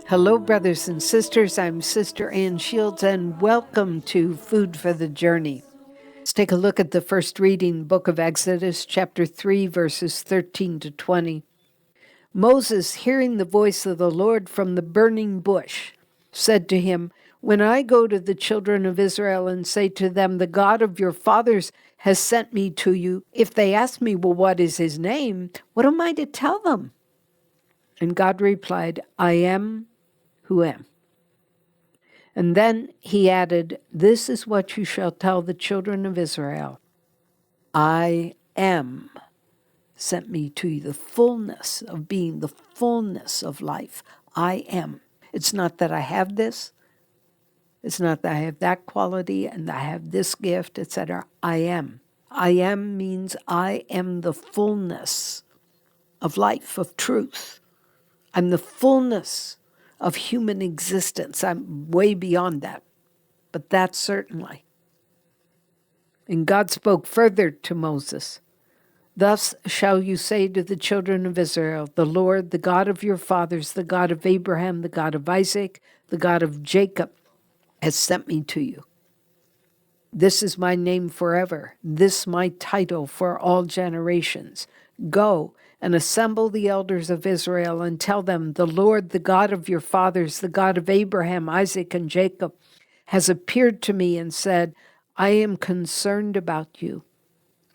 Hello, brothers and sisters. I'm Sister Ann Shields, and welcome to Food for the Journey. Let's take a look at the first reading, book of Exodus, chapter 3, verses 13 to 20. Moses, hearing the voice of the Lord from the burning bush, said to him, "When I go to the children of Israel and say to them, 'The God of your fathers has sent me to you,' if they ask me, 'Well, what is his name?' what am I to tell them?" And God replied, "I am who am." And then he added, "This is what you shall tell the children of Israel. I am sent me to you," the fullness of being, the fullness of life. I am. It's not that I have this. It's not that I have that quality and I have this gift, etc. I am. I am means I am the fullness of life, of truth. I'm the fullness of human existence. I'm way beyond that, but that certainly. And God spoke further to Moses, "Thus shall you say to the children of Israel, 'The Lord, the God of your fathers, the God of Abraham, the God of Isaac, the God of Jacob, has sent me to you. This is my name forever, this my title for all generations. Go and assemble the elders of Israel and tell them, 'The Lord, the God of your fathers, the God of Abraham, Isaac, and Jacob, has appeared to me and said, I am concerned about you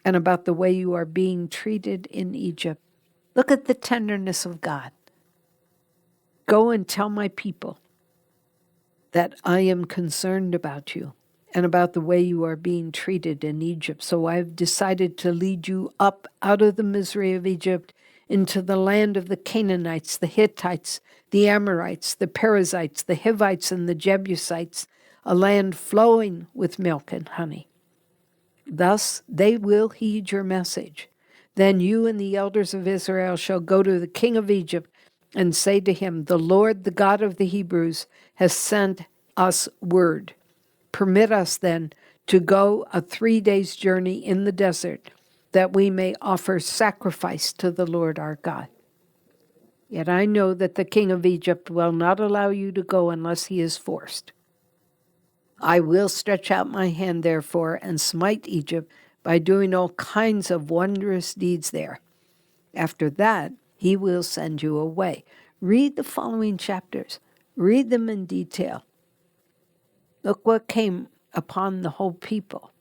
and about the way you are being treated in Egypt.'" Look at the tenderness of God. "Go and tell my people that I am concerned about you and about the way you are being treated in Egypt. So I've decided to lead you up out of the misery of Egypt into the land of the Canaanites, the Hittites, the Amorites, the Perizzites, the Hivites, and the Jebusites, a land flowing with milk and honey. Thus they will heed your message. Then you and the elders of Israel shall go to the king of Egypt and say to him, 'The Lord, the God of the Hebrews, has sent us word. Permit us then to go a 3 days' journey in the desert, that we may offer sacrifice to the Lord our God. Yet I know that the king of Egypt will not allow you to go unless he is forced. I will stretch out my hand, therefore, and smite Egypt by doing all kinds of wondrous deeds there. After that, he will send you away." Read the following chapters. Read them in detail. Look what came upon the whole people,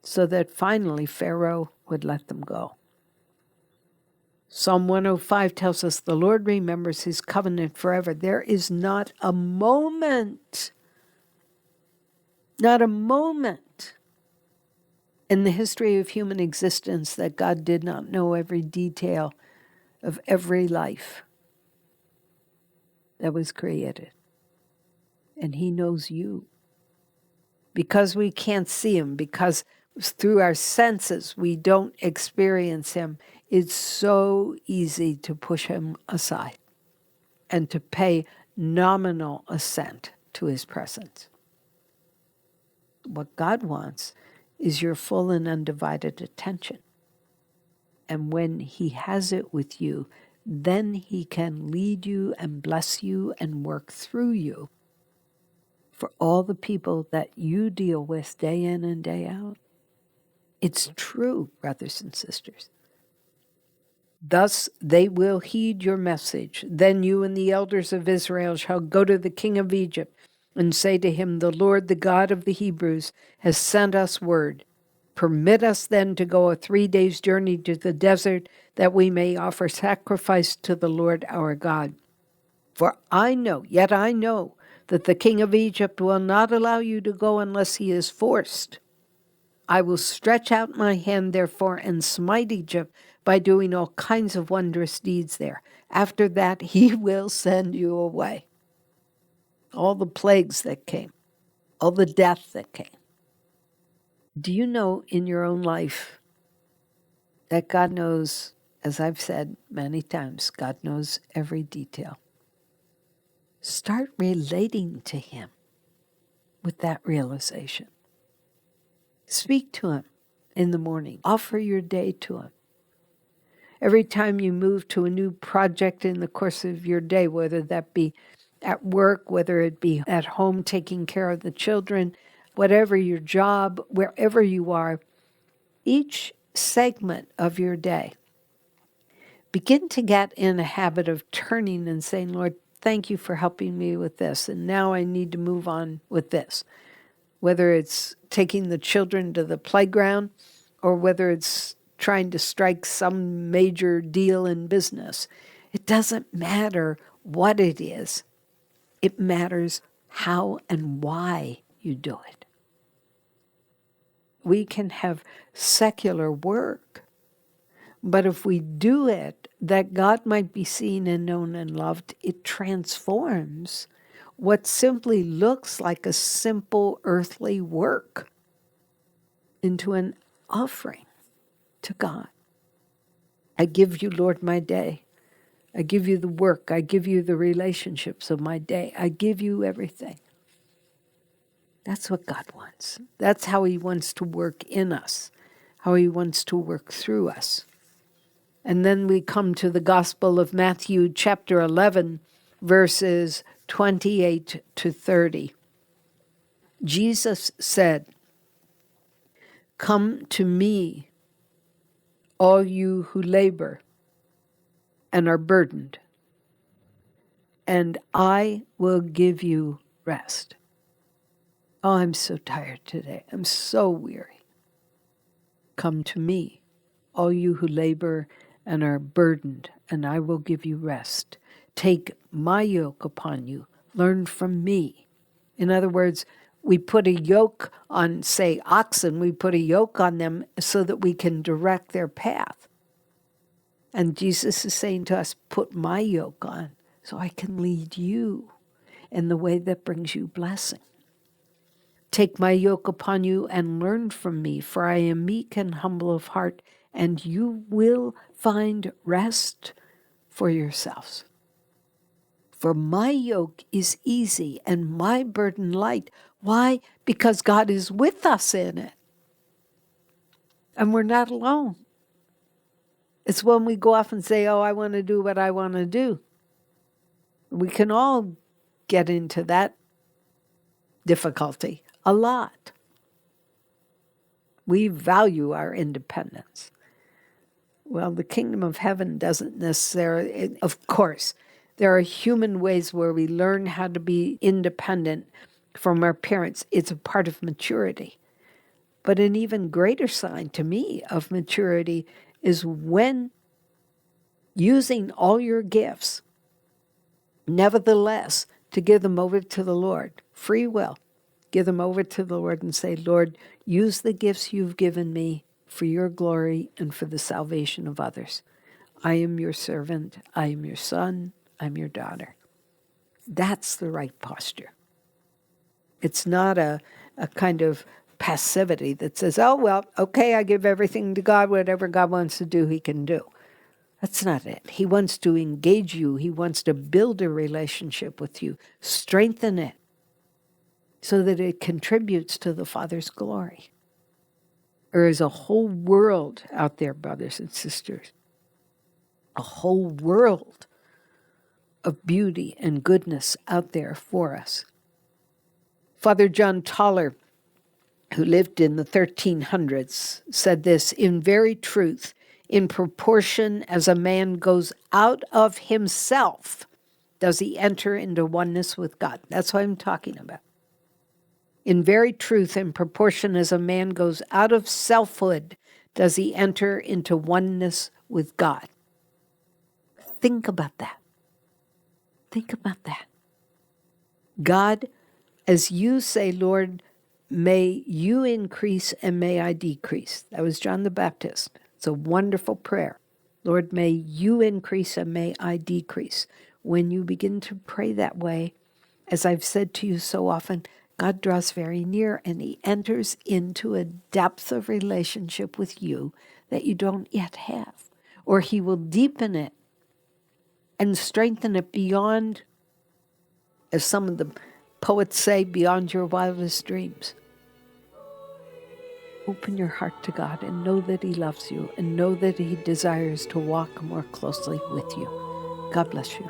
so that finally Pharaoh would let them go. Psalm 105 tells us the Lord remembers his covenant forever. There is not a moment in the history of human existence that God did not know every detail of every life that was created. And he knows you. Because we can't see him, because through our senses we don't experience him, it's so easy to push him aside and to pay nominal assent to his presence. What God wants is your full and undivided attention. And when he has it with you, then he can lead you and bless you and work through you for all the people that you deal with day in and day out. It's true, brothers and sisters. Thus they will heed your message. Then you and the elders of Israel shall go to the king of Egypt and say to him, 'The Lord, the God of the Hebrews, has sent us word. Permit us then to go a 3 days' journey to the desert, that we may offer sacrifice to the Lord our God. For I know, that the king of Egypt will not allow you to go unless he is forced. I will stretch out my hand, therefore, and smite Egypt by doing all kinds of wondrous deeds there. After that, he will send you away.'" All the plagues that came, all the death that came. Do you know in your own life that God knows, as I've said many times, God knows every detail? Start relating to him with that realization. Speak to him in the morning. Offer your day to him. Every time you move to a new project in the course of your day, whether that be at work, whether it be at home taking care of the children, whatever your job, wherever you are, each segment of your day, begin to get in a habit of turning and saying, Lord, thank you for helping me with this, and now I need to move on with this. Whether it's taking the children to the playground or whether it's trying to strike some major deal in business. It doesn't matter what it is. It matters how and why you do it. We can have secular work, but if we do it that God might be seen and known and loved, it transforms what simply looks like a simple earthly work into an offering to God. I give you, Lord, my day. I give you the work. I give you the relationships of my day. I give you everything. That's what God wants. That's how he wants to work in us, how he wants to work through us. And then we come to the Gospel of Matthew, chapter 11, verses 28 to 30. Jesus said, "Come to me, all you who labor and are burdened, and I will give you rest." Oh, I'm so tired today. I'm so weary. Come to me, all you who labor and are burdened, and I will give you rest. Take my yoke upon you. Learn from me. In other words, we put a yoke on, say, oxen. We put a yoke on them so that we can direct their path. And Jesus is saying to us, put my yoke on so I can lead you in the way that brings you blessing. Take my yoke upon you and learn from me, for I am meek and humble of heart, and you will find rest for yourselves. For my yoke is easy and my burden light. Why? Because God is with us in it. And we're not alone. It's when we go off and say, oh, I want to do what I want to do. We can all get into that difficulty a lot. We value our independence. Well, the kingdom of heaven doesn't necessarily, of course, there are human ways where we learn how to be independent from our parents. It's a part of maturity. But an even greater sign to me of maturity is when using all your gifts, nevertheless, to give them over to the Lord, free will, give them over to the Lord and say, Lord, use the gifts you've given me for your glory and for the salvation of others. I am your servant. I am your son. I'm your daughter. That's the right posture. It's not a kind of passivity that says, oh, well, okay, I give everything to God. Whatever God wants to do, he can do. That's not it. He wants to engage you. He wants to build a relationship with you, strengthen it so that it contributes to the Father's glory. There is a whole world out there, brothers and sisters, a whole world of beauty and goodness out there for us. Father John Toller, who lived in the 1300s, said this, in very truth, in proportion as a man goes out of himself, does he enter into oneness with God. That's what I'm talking about. In very truth, in proportion as a man goes out of selfhood, does he enter into oneness with God. Think about that. Think about that. God, as you say, Lord, may you increase and may I decrease. That was John the Baptist. It's a wonderful prayer. Lord, may you increase and may I decrease. When you begin to pray that way, as I've said to you so often, God draws very near and he enters into a depth of relationship with you that you don't yet have. Or he will deepen it and strengthen it beyond, as some of the poets say, beyond your wildest dreams. Open your heart to God and know that he loves you and know that he desires to walk more closely with you. God bless you.